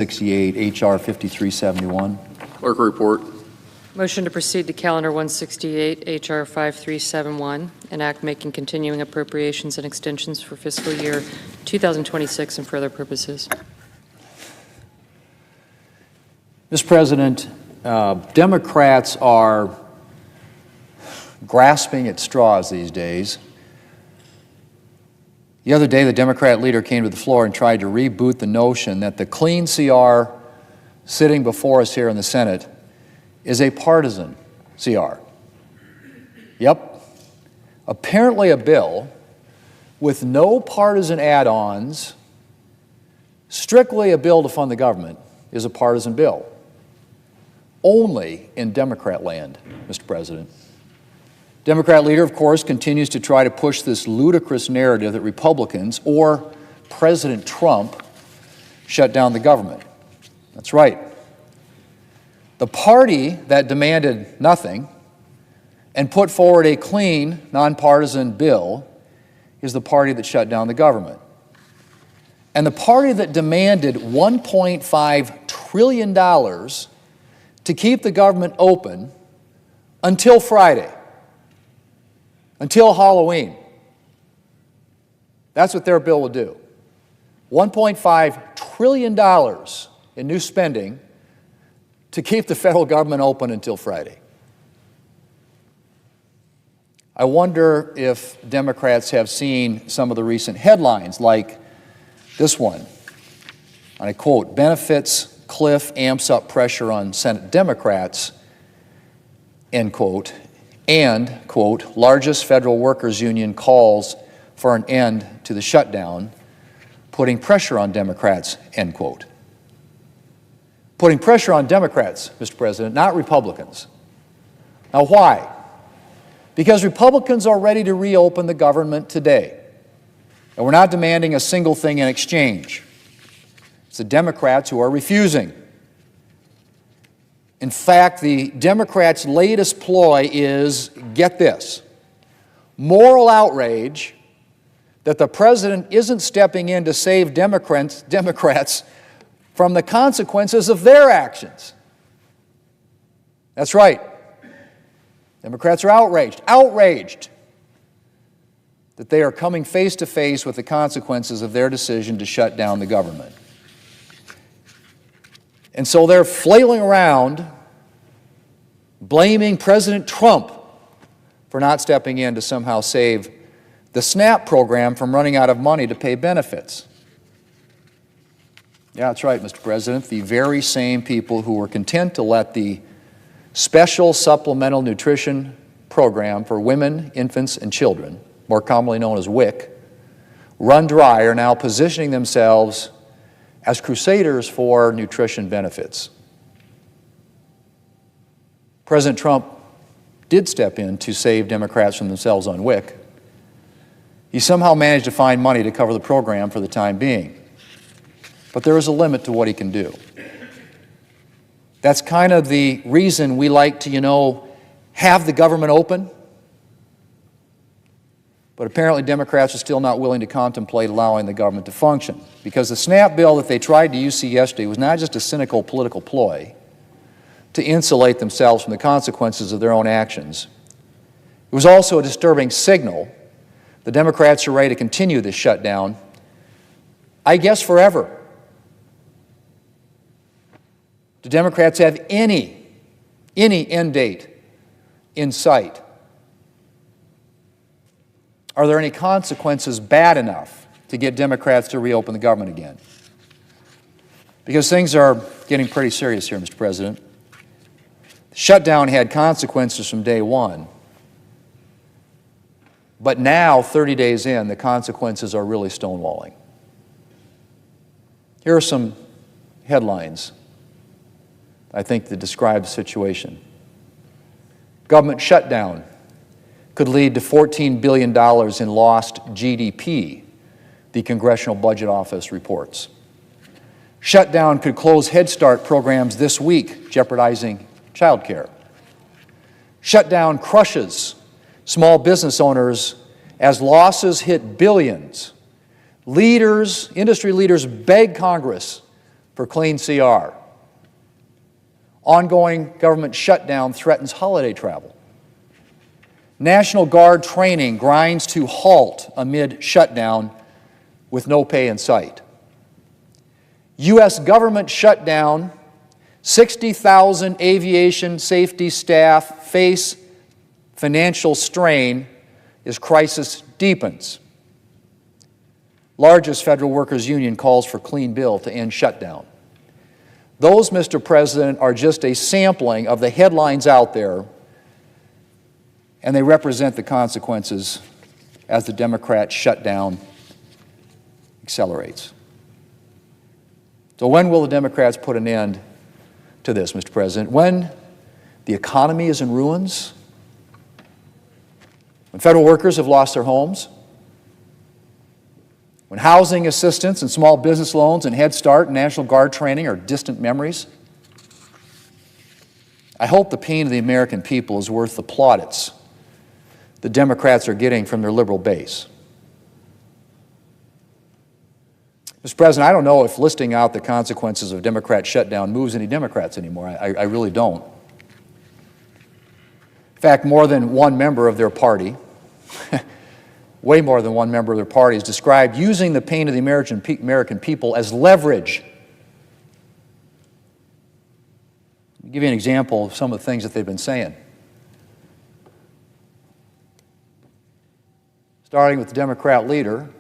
68, H.R. 5371. Clerk will report. Motion to proceed to Calendar 168, H.R. 5371, an act making continuing appropriations and extensions for fiscal year 2026 and for other purposes. Mr. President, Democrats are grasping at straws these days. The other day, the Democrat leader came to the floor and tried to reboot the notion that the clean CR sitting before us here in the Senate is a partisan CR. Yep. Apparently a bill with no partisan add-ons, strictly a bill to fund the government, is a partisan bill. Only in Democrat land, Mr. President. Democrat leader, of course, continues to try to push this ludicrous narrative that Republicans or President Trump shut down the government. That's right. The party that demanded nothing and put forward a clean, nonpartisan bill is the party that shut down the government. And the party that demanded $1.5 trillion to keep the government open until Friday, until Halloween. That's what their bill will do. $1.5 trillion in new spending to keep the federal government open until Friday. I wonder if Democrats have seen some of the recent headlines, like this one. And I quote, "Benefits cliff amps up pressure on Senate Democrats," end quote, and, quote, "largest federal workers union calls for an end to the shutdown, putting pressure on Democrats," end quote. Putting pressure on Democrats, Mr. President, not Republicans. Now, why? Because Republicans are ready to reopen the government today. And we're not demanding a single thing in exchange. It's the Democrats who are refusing. In fact, the Democrats' latest ploy is, get this, moral outrage that the president isn't stepping in to save Democrats from the consequences of their actions. That's right. Democrats are outraged that they are coming face to face with the consequences of their decision to shut down the government. And so they're flailing around blaming President Trump for not stepping in to somehow save the SNAP program from running out of money to pay benefits. Yeah, that's right, Mr. President. The very same people who were content to let the Special Supplemental Nutrition Program for Women, Infants, and Children, more commonly known as WIC, run dry are now positioning themselves as crusaders for nutrition benefits. President Trump did step in to save Democrats from themselves on WIC. He somehow managed to find money to cover the program for the time being. But there is a limit to what he can do. That's kind of the reason we like to, have the government open. But apparently Democrats are still not willing to contemplate allowing the government to function, because the SNAP bill that they tried to use yesterday was not just a cynical political ploy to insulate themselves from the consequences of their own actions. It was also a disturbing signal. The Democrats are ready to continue this shutdown, I guess forever. Do Democrats have any end date in sight? Are there any consequences bad enough to get Democrats to reopen the government again? Because things are getting pretty serious here, Mr. President. The shutdown had consequences from day one. But now, 30 days in, the consequences are really stonewalling. Here are some headlines, I think, that describe the situation. Government shutdown could lead to $14 billion in lost GDP, the Congressional Budget Office reports. Shutdown could close Head Start programs this week, jeopardizing child care. Shutdown crushes small business owners as losses hit billions. Industry leaders beg Congress for clean CR. Ongoing government shutdown threatens holiday travel. National Guard training grinds to halt amid shutdown with no pay in sight. U.S. government shutdown, 60,000 aviation safety staff face financial strain as crisis deepens. Largest federal workers union calls for clean bill to end shutdown. Those, Mr. President, are just a sampling of the headlines out there, and they represent the consequences as the Democrat shutdown accelerates. So when will the Democrats put an end to this, Mr. President? When the economy is in ruins? When federal workers have lost their homes? When housing assistance and small business loans and Head Start and National Guard training are distant memories? I hope the pain of the American people is worth the plaudits the Democrats are getting from their liberal base. Mr. President, I don't know if listing out the consequences of Democrat shutdown moves any Democrats anymore. I really don't. In fact, more than one member of their party, way more than one member of their party, has described using the pain of the American people as leverage. I'll give you an example of some of the things that they've been saying. Starting with the Democrat leader,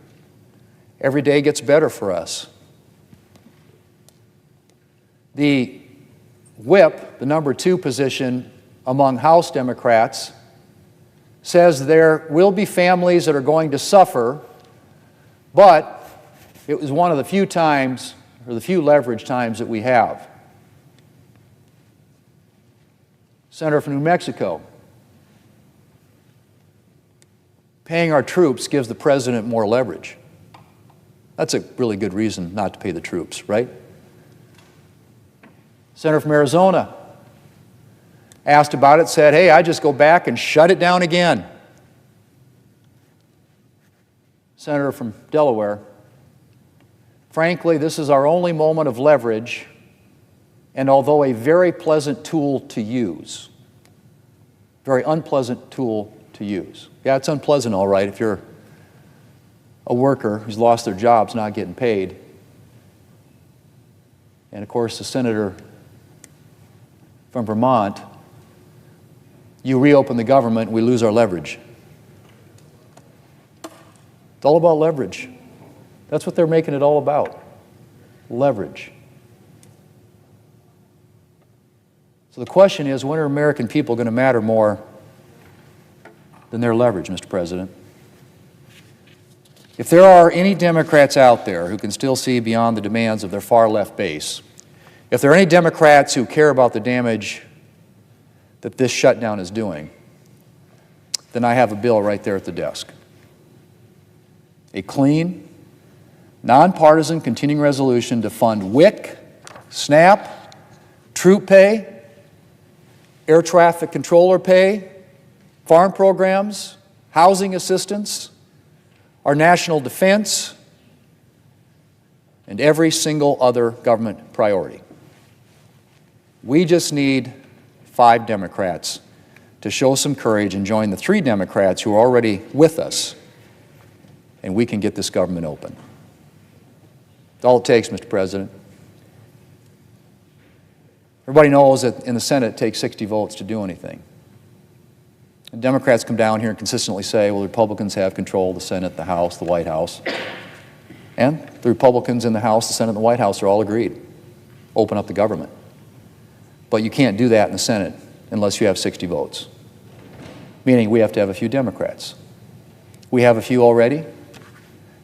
every day gets better for us. The whip, the number 2 position among House Democrats, says there will be families that are going to suffer, but it was one of the few times, or the few leverage times that we have. Senator from New Mexico, paying our troops gives the president more leverage. That's a really good reason not to pay the troops, right? Senator from Arizona asked about it, said, hey, I just go back and shut it down again. Senator from Delaware, frankly, this is our only moment of leverage, and although a very pleasant tool to use, very unpleasant tool to use. Yeah, it's unpleasant, all right, if you're a worker who's lost their jobs, not getting paid. And of course, the senator from Vermont, you reopen the government, we lose our leverage. It's all about leverage. That's what they're making it all about, leverage. So the question is, when are American people going to matter more than their leverage, Mr. President? If there are any Democrats out there who can still see beyond the demands of their far-left base, if there are any Democrats who care about the damage that this shutdown is doing, then I have a bill right there at the desk. A clean, nonpartisan continuing resolution to fund WIC, SNAP, troop pay, air traffic controller pay, farm programs, housing assistance, our national defense, and every single other government priority. We just need 5 Democrats to show some courage and join the 3 Democrats who are already with us, and we can get this government open. That's all it takes, Mr. President. Everybody knows that in the Senate it takes 60 votes to do anything. And Democrats come down here and consistently say, well, the Republicans have control of the Senate, the House, the White House. And the Republicans in the House, the Senate, and the White House are all agreed. Open up the government. But you can't do that in the Senate unless you have 60 votes, meaning we have to have a few Democrats. We have a few already.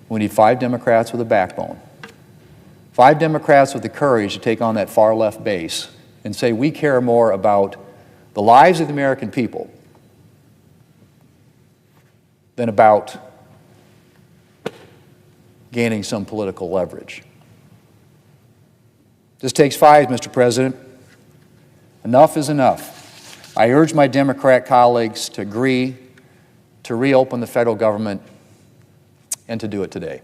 We need 5 Democrats with a backbone. 5 Democrats with the courage to take on that far-left base and say we care more about the lives of the American people than about gaining some political leverage. This takes 5, Mr. President. Enough is enough. I urge my Democrat colleagues to agree to reopen the federal government and to do it today.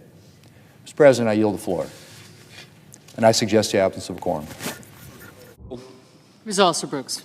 Mr. President, I yield the floor. And I suggest the absence of a quorum. Ms. Alster Brooks.